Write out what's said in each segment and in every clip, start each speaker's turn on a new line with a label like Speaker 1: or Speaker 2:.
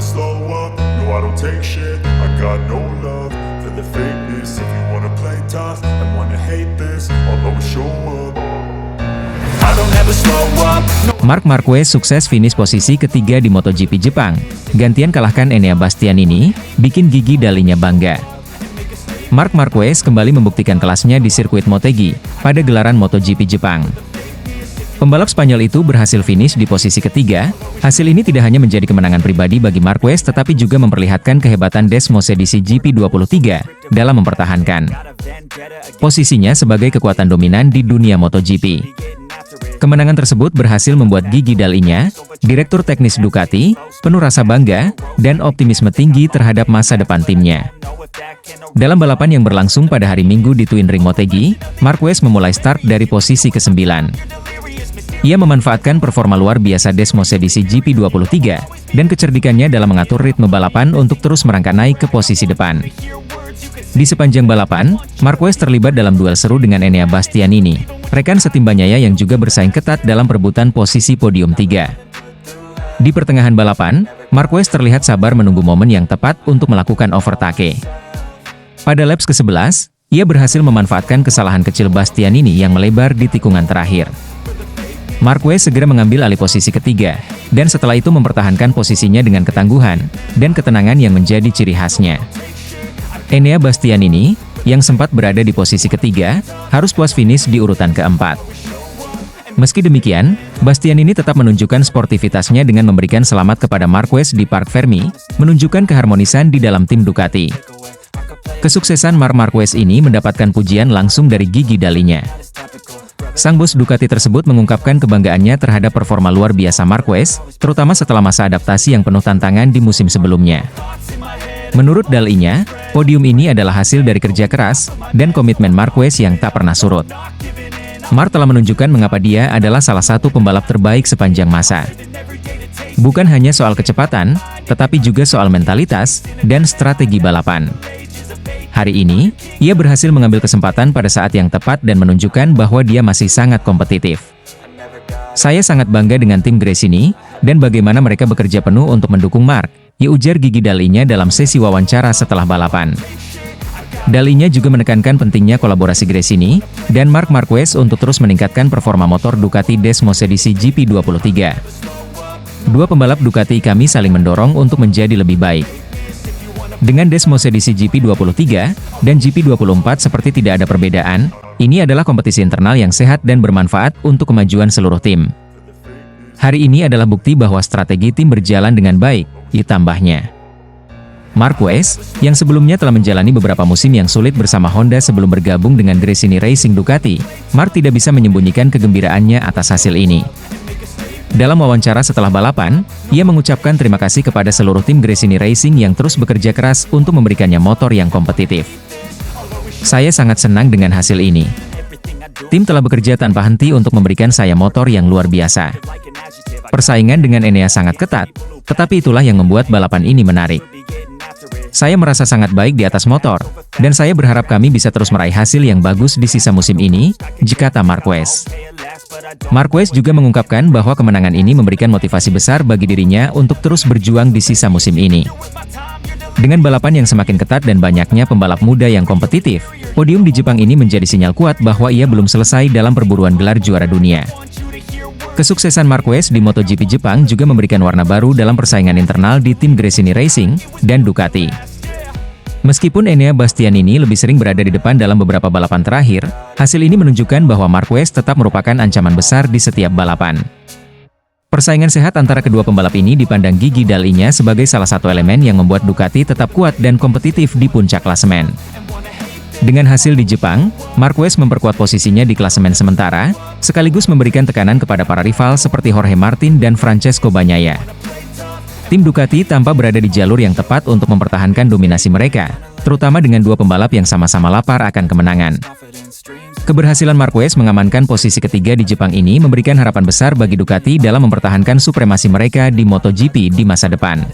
Speaker 1: slow up, no I don't take shit. I got no love for the fakeness. If you wanna play tough and wanna hate this, I'll always show up. I don't ever slow up, no.
Speaker 2: Marc Marquez sukses finish posisi ketiga di MotoGP Jepang. Gantian kalahkan Enea Bastianini, bikin gigi Dalinya bangga. Marc Marquez kembali membuktikan kelasnya di sirkuit Motegi pada gelaran MotoGP Jepang. Pembalap Spanyol itu berhasil finish di posisi ketiga. Hasil ini tidak hanya menjadi kemenangan pribadi bagi Marquez tetapi juga memperlihatkan kehebatan Desmosedici GP23 dalam mempertahankan posisinya sebagai kekuatan dominan di dunia MotoGP. Kemenangan tersebut berhasil membuat gigi Dalinya, direktur teknis Ducati, penuh rasa bangga dan optimisme tinggi terhadap masa depan timnya. Dalam balapan yang berlangsung pada hari Minggu di Twin Ring Motegi, Marquez memulai start dari posisi ke-9. Ia memanfaatkan performa luar biasa Desmosedici GP23 dan kecerdikannya dalam mengatur ritme balapan untuk terus merangkak naik ke posisi depan. Di sepanjang balapan, Marquez terlibat dalam duel seru dengan Enea Bastianini, rekan setimbanya yang juga bersaing ketat dalam perebutan posisi podium 3. Di pertengahan balapan, Marquez terlihat sabar menunggu momen yang tepat untuk melakukan overtake. Pada laps ke-11, ia berhasil memanfaatkan kesalahan kecil Bastianini yang melebar di tikungan terakhir. Marquez segera mengambil alih posisi ketiga, dan setelah itu mempertahankan posisinya dengan ketangguhan dan ketenangan yang menjadi ciri khasnya. Enea Bastianini, yang sempat berada di posisi ketiga, harus puas finish di urutan keempat. Meski demikian, Bastianini tetap menunjukkan sportivitasnya dengan memberikan selamat kepada Marquez di Parc Fermi, menunjukkan keharmonisan di dalam tim Ducati. Kesuksesan Marc Marquez ini mendapatkan pujian langsung dari gigi Dalinya. Sang bos Ducati tersebut mengungkapkan kebanggaannya terhadap performa luar biasa Marquez, terutama setelah masa adaptasi yang penuh tantangan di musim sebelumnya. Menurut Dalinya, podium ini adalah hasil dari kerja keras dan komitmen Marquez yang tak pernah surut. Marc telah menunjukkan mengapa dia adalah salah satu pembalap terbaik sepanjang masa. Bukan hanya soal kecepatan, tetapi juga soal mentalitas dan strategi balapan. Hari ini, ia berhasil mengambil kesempatan pada saat yang tepat dan menunjukkan bahwa dia masih sangat kompetitif. Saya sangat bangga dengan tim Gresini, dan bagaimana mereka bekerja penuh untuk mendukung Marc, ia ujar gigi Dalinya dalam sesi wawancara setelah balapan. Dalinya juga menekankan pentingnya kolaborasi Gresini dan Marc Marquez untuk terus meningkatkan performa motor Ducati Desmosedici GP23. Dua pembalap Ducati kami saling mendorong untuk menjadi lebih baik. Dengan Desmosedici GP23 dan GP24 seperti tidak ada perbedaan, ini adalah kompetisi internal yang sehat dan bermanfaat untuk kemajuan seluruh tim. Hari ini adalah bukti bahwa strategi tim berjalan dengan baik, ditambahnya. Marquez, yang sebelumnya telah menjalani beberapa musim yang sulit bersama Honda sebelum bergabung dengan Gresini Racing Ducati, Marc tidak bisa menyembunyikan kegembiraannya atas hasil ini. Dalam wawancara setelah balapan, ia mengucapkan terima kasih kepada seluruh tim Gresini Racing yang terus bekerja keras untuk memberikannya motor yang kompetitif. Saya sangat senang dengan hasil ini. Tim telah bekerja tanpa henti untuk memberikan saya motor yang luar biasa. Persaingan dengan Enea sangat ketat, tetapi itulah yang membuat balapan ini menarik. Saya merasa sangat baik di atas motor, dan saya berharap kami bisa terus meraih hasil yang bagus di sisa musim ini, kata Marquez. Marquez juga mengungkapkan bahwa kemenangan ini memberikan motivasi besar bagi dirinya untuk terus berjuang di sisa musim ini. Dengan balapan yang semakin ketat dan banyaknya pembalap muda yang kompetitif, podium di Jepang ini menjadi sinyal kuat bahwa ia belum selesai dalam perburuan gelar juara dunia. Kesuksesan Marquez di MotoGP Jepang juga memberikan warna baru dalam persaingan internal di tim Gresini Racing dan Ducati. Meskipun Enea Bastianini lebih sering berada di depan dalam beberapa balapan terakhir, hasil ini menunjukkan bahwa Marquez tetap merupakan ancaman besar di setiap balapan. Persaingan sehat antara kedua pembalap ini dipandang gigi Dalinya sebagai salah satu elemen yang membuat Ducati tetap kuat dan kompetitif di puncak klasemen. Dengan hasil di Jepang, Marquez memperkuat posisinya di klasemen sementara, sekaligus memberikan tekanan kepada para rival seperti Jorge Martin dan Francesco Bagnaia. Tim Ducati tampak berada di jalur yang tepat untuk mempertahankan dominasi mereka, terutama dengan dua pembalap yang sama-sama lapar akan kemenangan. Keberhasilan Marquez mengamankan posisi ketiga di Jepang ini memberikan harapan besar bagi Ducati dalam mempertahankan supremasi mereka di MotoGP di masa depan.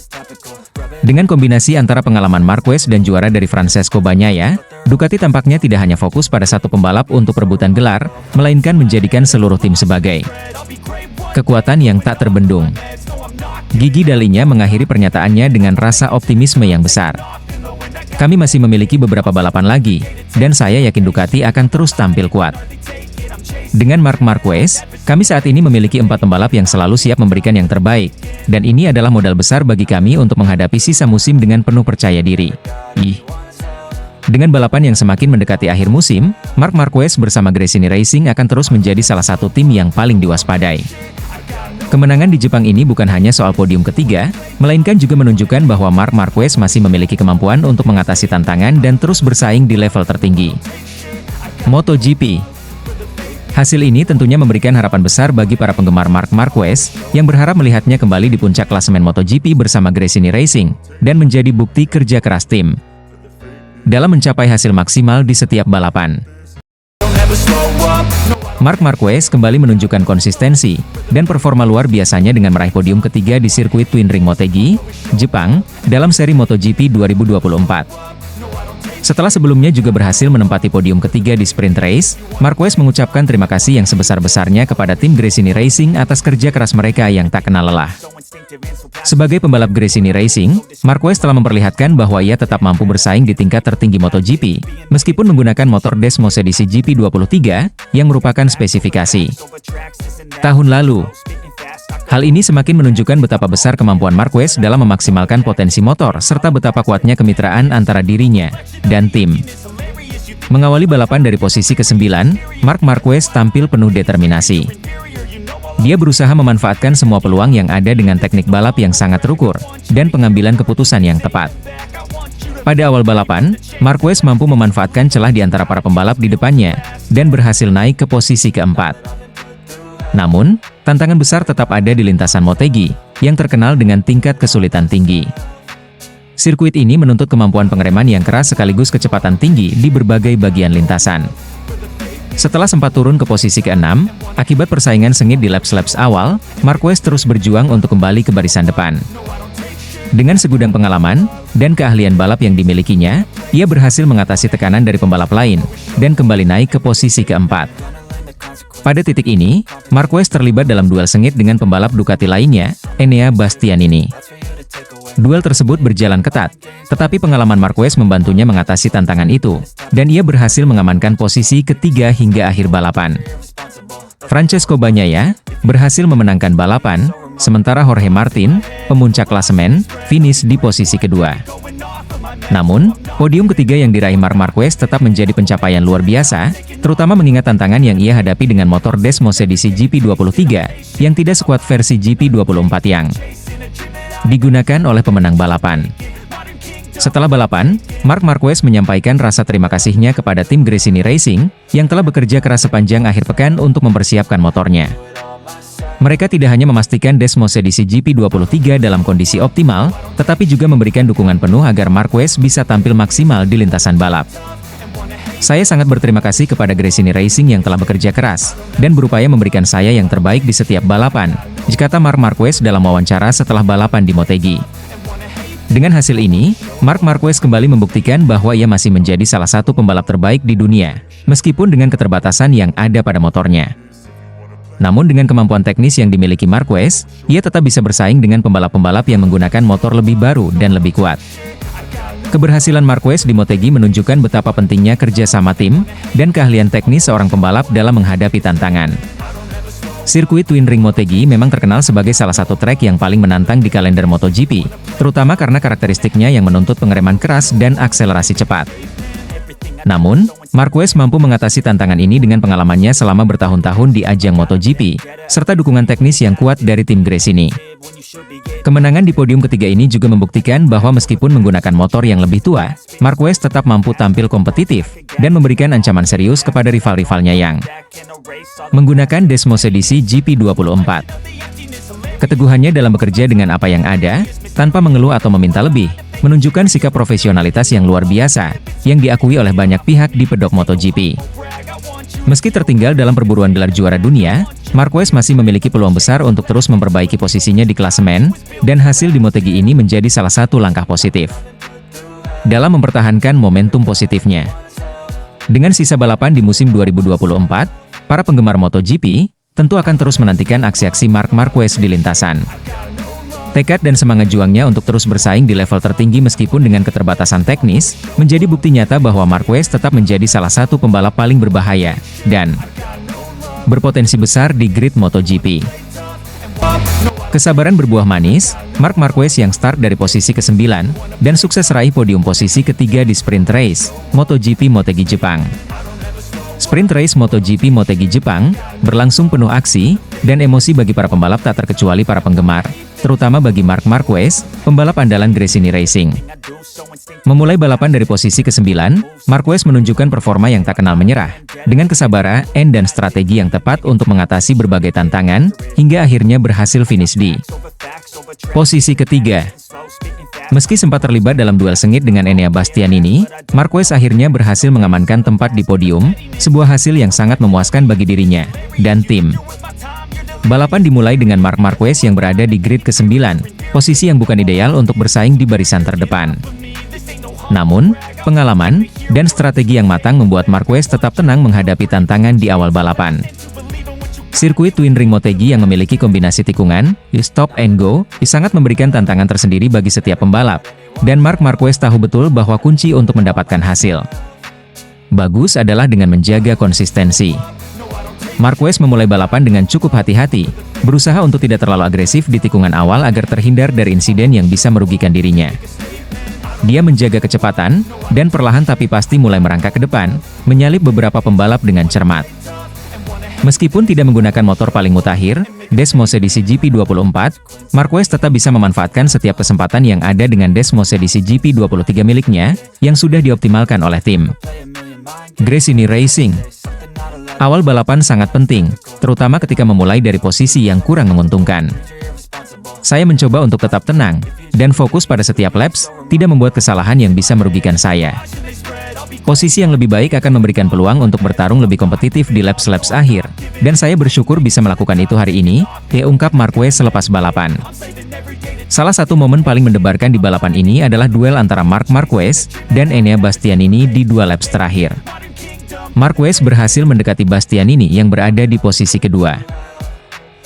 Speaker 2: Dengan kombinasi antara pengalaman Marquez dan juara dari Francesco Bagnaia, Ducati tampaknya tidak hanya fokus pada satu pembalap untuk perebutan gelar, melainkan menjadikan seluruh tim sebagai kekuatan yang tak terbendung. Gigi Dalinya mengakhiri pernyataannya dengan rasa optimisme yang besar. Kami masih memiliki beberapa balapan lagi, dan saya yakin Ducati akan terus tampil kuat. Dengan Marc Marquez, kami saat ini memiliki 4 pembalap yang selalu siap memberikan yang terbaik, dan ini adalah modal besar bagi kami untuk menghadapi sisa musim dengan penuh percaya diri. Dengan balapan yang semakin mendekati akhir musim, Marc Marquez bersama Gresini Racing akan terus menjadi salah satu tim yang paling diwaspadai. Kemenangan di Jepang ini bukan hanya soal podium ketiga, melainkan juga menunjukkan bahwa Marc Marquez masih memiliki kemampuan untuk mengatasi tantangan dan terus bersaing di level tertinggi. MotoGP. Hasil ini tentunya memberikan harapan besar bagi para penggemar Marc Marquez, yang berharap melihatnya kembali di puncak klasemen MotoGP bersama Gresini Racing, dan menjadi bukti kerja keras tim dalam mencapai hasil maksimal di setiap balapan. Marc Marquez kembali menunjukkan konsistensi dan performa luar biasanya dengan meraih podium ketiga di sirkuit Twin Ring Motegi, Jepang, dalam seri MotoGP 2024. Setelah sebelumnya juga berhasil menempati podium ketiga di sprint race, Marquez mengucapkan terima kasih yang sebesar-besarnya kepada tim Gresini Racing atas kerja keras mereka yang tak kenal lelah. Sebagai pembalap Gresini Racing, Marquez telah memperlihatkan bahwa ia tetap mampu bersaing di tingkat tertinggi MotoGP, meskipun menggunakan motor Desmos edisi GP23, yang merupakan spesifikasi tahun lalu. Hal ini semakin menunjukkan betapa besar kemampuan Marquez dalam memaksimalkan potensi motor serta betapa kuatnya kemitraan antara dirinya dan tim. Mengawali balapan dari posisi ke-9, Marc Marquez tampil penuh determinasi. Dia berusaha memanfaatkan semua peluang yang ada dengan teknik balap yang sangat terukur dan pengambilan keputusan yang tepat. Pada awal balapan, Marquez mampu memanfaatkan celah di antara para pembalap di depannya dan berhasil naik ke posisi keempat. Namun, tantangan besar tetap ada di lintasan Motegi, yang terkenal dengan tingkat kesulitan tinggi. Sirkuit ini menuntut kemampuan pengereman yang keras sekaligus kecepatan tinggi di berbagai bagian lintasan. Setelah sempat turun ke posisi ke-6, akibat persaingan sengit di laps-laps awal, Marquez terus berjuang untuk kembali ke barisan depan. Dengan segudang pengalaman dan keahlian balap yang dimilikinya, ia berhasil mengatasi tekanan dari pembalap lain, dan kembali naik ke posisi keempat. Pada titik ini, Marquez terlibat dalam duel sengit dengan pembalap Ducati lainnya, Enea Bastianini. Duel tersebut berjalan ketat, tetapi pengalaman Marquez membantunya mengatasi tantangan itu, dan ia berhasil mengamankan posisi ketiga hingga akhir balapan. Francesco Bagnaia berhasil memenangkan balapan, sementara Jorge Martin, pemuncak klasemen, finish di posisi kedua. Namun, podium ketiga yang diraih Marc Marquez tetap menjadi pencapaian luar biasa, terutama mengingat tantangan yang ia hadapi dengan motor Desmos edisi GP23, yang tidak sekuat versi GP24 yang digunakan oleh pemenang balapan. Setelah balapan, Marc Marquez menyampaikan rasa terima kasihnya kepada tim Gresini Racing, yang telah bekerja keras sepanjang akhir pekan untuk mempersiapkan motornya. Mereka tidak hanya memastikan Desmos edisi GP23 dalam kondisi optimal, tetapi juga memberikan dukungan penuh agar Marquez bisa tampil maksimal di lintasan balap. Saya sangat berterima kasih kepada Gresini Racing yang telah bekerja keras, dan berupaya memberikan saya yang terbaik di setiap balapan, kata Marc Marquez dalam wawancara setelah balapan di Motegi. Dengan hasil ini, Marc Marquez kembali membuktikan bahwa ia masih menjadi salah satu pembalap terbaik di dunia, meskipun dengan keterbatasan yang ada pada motornya. Namun dengan kemampuan teknis yang dimiliki Marquez, ia tetap bisa bersaing dengan pembalap-pembalap yang menggunakan motor lebih baru dan lebih kuat. Keberhasilan Marquez di Motegi menunjukkan betapa pentingnya kerja sama tim, dan keahlian teknis seorang pembalap dalam menghadapi tantangan. Sirkuit Twin Ring Motegi memang terkenal sebagai salah satu trek yang paling menantang di kalender MotoGP, terutama karena karakteristiknya yang menuntut pengereman keras dan akselerasi cepat. Namun, Marquez mampu mengatasi tantangan ini dengan pengalamannya selama bertahun-tahun di ajang MotoGP, serta dukungan teknis yang kuat dari tim Gresini. Kemenangan di podium ketiga ini juga membuktikan bahwa meskipun menggunakan motor yang lebih tua, Marquez tetap mampu tampil kompetitif, dan memberikan ancaman serius kepada rival-rivalnya yang menggunakan Desmos edisi GP24. Keteguhannya dalam bekerja dengan apa yang ada, tanpa mengeluh atau meminta lebih, menunjukkan sikap profesionalitas yang luar biasa, yang diakui oleh banyak pihak di pedok MotoGP. Meski tertinggal dalam perburuan gelar juara dunia, Marquez masih memiliki peluang besar untuk terus memperbaiki posisinya di klasemen, dan hasil di Motegi ini menjadi salah satu langkah positif dalam mempertahankan momentum positifnya. Dengan sisa balapan di musim 2024, para penggemar MotoGP tentu akan terus menantikan aksi-aksi Marc Marquez di lintasan. Tekad dan semangat juangnya untuk terus bersaing di level tertinggi meskipun dengan keterbatasan teknis, menjadi bukti nyata bahwa Marquez tetap menjadi salah satu pembalap paling berbahaya, dan berpotensi besar di grid MotoGP. Kesabaran berbuah manis, Marc Marquez yang start dari posisi ke-9, dan sukses raih podium posisi ketiga di Sprint Race, MotoGP Motegi Jepang. Sprint Race MotoGP Motegi Jepang, berlangsung penuh aksi, dan emosi bagi para pembalap tak terkecuali para penggemar, terutama bagi Marc Marquez, pembalap andalan Gresini Racing. Memulai balapan dari posisi ke-9, Marquez menunjukkan performa yang tak kenal menyerah, dengan kesabaran dan strategi yang tepat untuk mengatasi berbagai tantangan, hingga akhirnya berhasil finish di posisi ketiga. Meski sempat terlibat dalam duel sengit dengan Enea Bastianini, Marquez akhirnya berhasil mengamankan tempat di podium, sebuah hasil yang sangat memuaskan bagi dirinya dan tim. Balapan dimulai dengan Marc Marquez yang berada di grid ke-9, posisi yang bukan ideal untuk bersaing di barisan terdepan. Namun, pengalaman dan strategi yang matang membuat Marquez tetap tenang menghadapi tantangan di awal balapan. Sirkuit Twin Ring Motegi yang memiliki kombinasi tikungan, stop and go, sangat memberikan tantangan tersendiri bagi setiap pembalap, dan Marc Marquez tahu betul bahwa kunci untuk mendapatkan hasil bagus adalah dengan menjaga konsistensi. Marquez memulai balapan dengan cukup hati-hati, berusaha untuk tidak terlalu agresif di tikungan awal agar terhindar dari insiden yang bisa merugikan dirinya. Dia menjaga kecepatan, dan perlahan tapi pasti mulai merangkak ke depan, menyalip beberapa pembalap dengan cermat. Meskipun tidak menggunakan motor paling mutakhir, Desmos edisi GP24, Marquez tetap bisa memanfaatkan setiap kesempatan yang ada dengan Desmos edisi GP23 miliknya, yang sudah dioptimalkan oleh tim Gresini Racing. Awal balapan sangat penting, terutama ketika memulai dari posisi yang kurang menguntungkan. Saya mencoba untuk tetap tenang, dan fokus pada setiap laps, tidak membuat kesalahan yang bisa merugikan saya. Posisi yang lebih baik akan memberikan peluang untuk bertarung lebih kompetitif di laps-laps akhir, dan saya bersyukur bisa melakukan itu hari ini, ungkap Marquez selepas balapan. Salah satu momen paling mendebarkan di balapan ini adalah duel antara Marc Marquez dan Enea Bastianini di 2 laps terakhir. Marquez berhasil mendekati Bastianini yang berada di posisi kedua.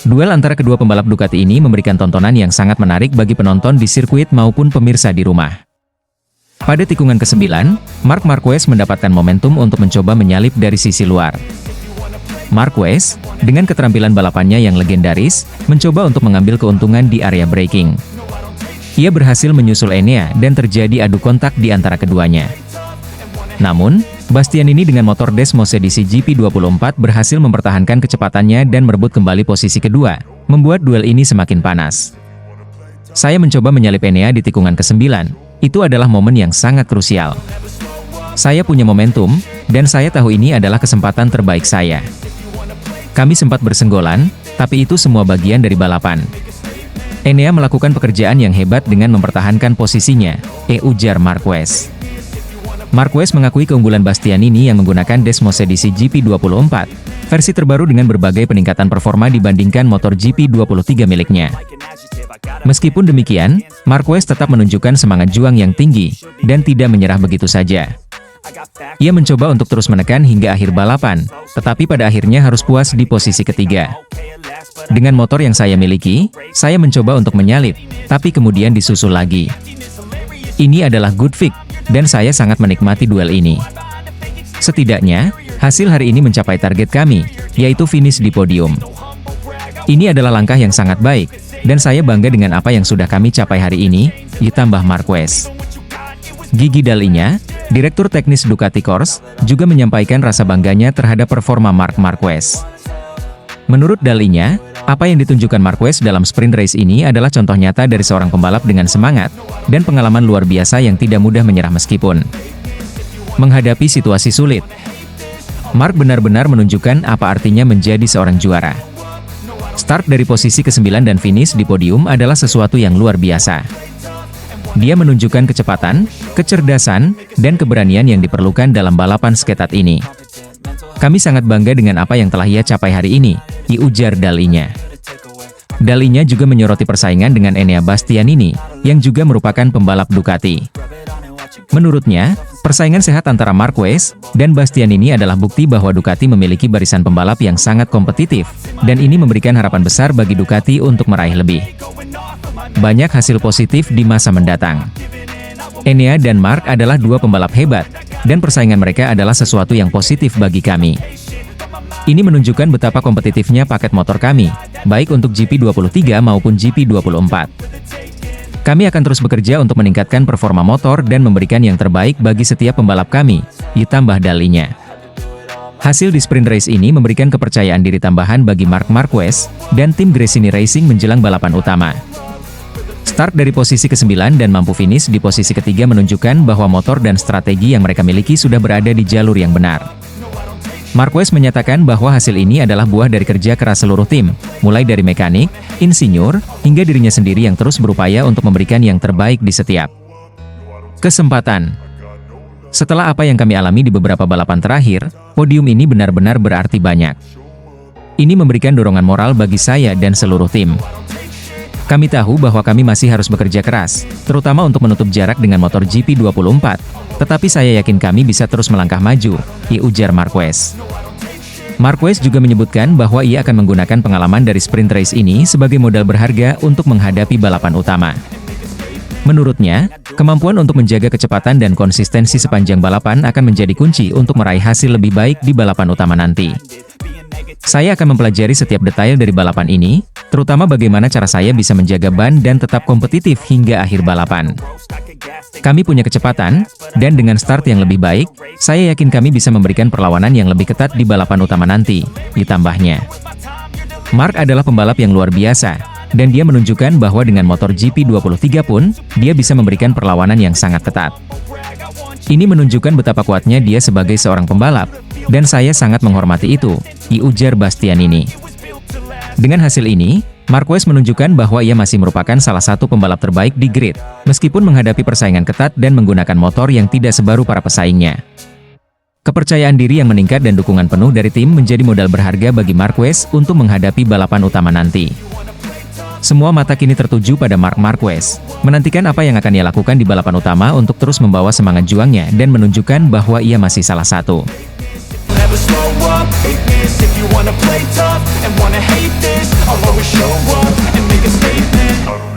Speaker 2: Duel antara kedua pembalap Ducati ini memberikan tontonan yang sangat menarik bagi penonton di sirkuit maupun pemirsa di rumah. Pada tikungan ke-9, Marc Marquez mendapatkan momentum untuk mencoba menyalip dari sisi luar. Marquez, dengan keterampilan balapannya yang legendaris, mencoba untuk mengambil keuntungan di area braking. Ia berhasil menyusul Enea dan terjadi adu kontak di antara keduanya. Namun, Bastianini dengan motor Desmos edisi GP24 berhasil mempertahankan kecepatannya dan merebut kembali posisi kedua, membuat duel ini semakin panas. Saya mencoba menyalip Enea di tikungan ke-9, itu adalah momen yang sangat krusial. Saya punya momentum, dan saya tahu ini adalah kesempatan terbaik saya. Kami sempat bersenggolan, tapi itu semua bagian dari balapan. Enea melakukan pekerjaan yang hebat dengan mempertahankan posisinya, ujar Marquez. Marquez mengakui keunggulan Bastianini yang menggunakan Desmos edisi GP24, versi terbaru dengan berbagai peningkatan performa dibandingkan motor GP23 miliknya. Meskipun demikian, Marquez tetap menunjukkan semangat juang yang tinggi, dan tidak menyerah begitu saja. Ia mencoba untuk terus menekan hingga akhir balapan, tetapi pada akhirnya harus puas di posisi ketiga. Dengan motor yang saya miliki, saya mencoba untuk menyalip, tapi kemudian disusul lagi. Ini adalah good pick, dan saya sangat menikmati duel ini. Setidaknya, hasil hari ini mencapai target kami, yaitu finish di podium. Ini adalah langkah yang sangat baik, dan saya bangga dengan apa yang sudah kami capai hari ini, ditambah Marquez. Gigi Dalinya, Direktur Teknis Ducati Corse, juga menyampaikan rasa bangganya terhadap performa Marc Marquez. Menurut Dalinya, apa yang ditunjukkan Marquez dalam sprint race ini adalah contoh nyata dari seorang pembalap dengan semangat, dan pengalaman luar biasa yang tidak mudah menyerah meskipun menghadapi situasi sulit. Marc benar-benar menunjukkan apa artinya menjadi seorang juara. Start dari posisi ke-9 dan finish di podium adalah sesuatu yang luar biasa. Dia menunjukkan kecepatan, kecerdasan, dan keberanian yang diperlukan dalam balapan sketat ini. Kami sangat bangga dengan apa yang telah ia capai hari ini, ujar Dalinya. Dalinya juga menyoroti persaingan dengan Enea Bastianini, yang juga merupakan pembalap Ducati. Menurutnya, Persaingan sehat antara Marquez dan Bastianini adalah bukti bahwa Ducati memiliki barisan pembalap yang sangat kompetitif, dan ini memberikan harapan besar bagi Ducati untuk meraih lebih banyak hasil positif di masa mendatang. Enea dan Marc adalah dua pembalap hebat, dan persaingan mereka adalah sesuatu yang positif bagi kami. Ini menunjukkan betapa kompetitifnya paket motor kami, baik untuk GP23 maupun GP24. Kami akan terus bekerja untuk meningkatkan performa motor dan memberikan yang terbaik bagi setiap pembalap kami, ditambah dalinya. Hasil di sprint race ini memberikan kepercayaan diri tambahan bagi Marc Marquez dan tim Gresini Racing menjelang balapan utama. Start dari posisi ke-9 dan mampu finish di posisi ketiga menunjukkan bahwa motor dan strategi yang mereka miliki sudah berada di jalur yang benar. Marquez menyatakan bahwa hasil ini adalah buah dari kerja keras seluruh tim, mulai dari mekanik, insinyur, hingga dirinya sendiri yang terus berupaya untuk memberikan yang terbaik di setiap kesempatan. Setelah apa yang kami alami di beberapa balapan terakhir, podium ini benar-benar berarti banyak. Ini memberikan dorongan moral bagi saya dan seluruh tim. Kami tahu bahwa kami masih harus bekerja keras, terutama untuk menutup jarak dengan motor GP24, tetapi saya yakin kami bisa terus melangkah maju, ujar Marquez. Marquez juga menyebutkan bahwa ia akan menggunakan pengalaman dari sprint race ini sebagai modal berharga untuk menghadapi balapan utama. Menurutnya, kemampuan untuk menjaga kecepatan dan konsistensi sepanjang balapan akan menjadi kunci untuk meraih hasil lebih baik di balapan utama nanti. Saya akan mempelajari setiap detail dari balapan ini, terutama bagaimana cara saya bisa menjaga ban dan tetap kompetitif hingga akhir balapan. Kami punya kecepatan, dan dengan start yang lebih baik, saya yakin kami bisa memberikan perlawanan yang lebih ketat di balapan utama nanti, ditambahnya. Marc adalah pembalap yang luar biasa, dan dia menunjukkan bahwa dengan motor GP23 pun, dia bisa memberikan perlawanan yang sangat ketat. Ini menunjukkan betapa kuatnya dia sebagai seorang pembalap, dan saya sangat menghormati itu, ujar Bastianini. Dengan hasil ini, Marquez menunjukkan bahwa ia masih merupakan salah satu pembalap terbaik di grid, meskipun menghadapi persaingan ketat dan menggunakan motor yang tidak sebaru para pesaingnya. Kepercayaan diri yang meningkat dan dukungan penuh dari tim menjadi modal berharga bagi Marquez untuk menghadapi balapan utama nanti. Semua mata kini tertuju pada Marc Marquez, menantikan apa yang akan ia lakukan di balapan utama untuk terus membawa semangat juangnya dan menunjukkan bahwa ia masih salah satu.
Speaker 1: Never slow up, hate this. If you wanna play tough and wanna hate this, I'll always show up and make a statement.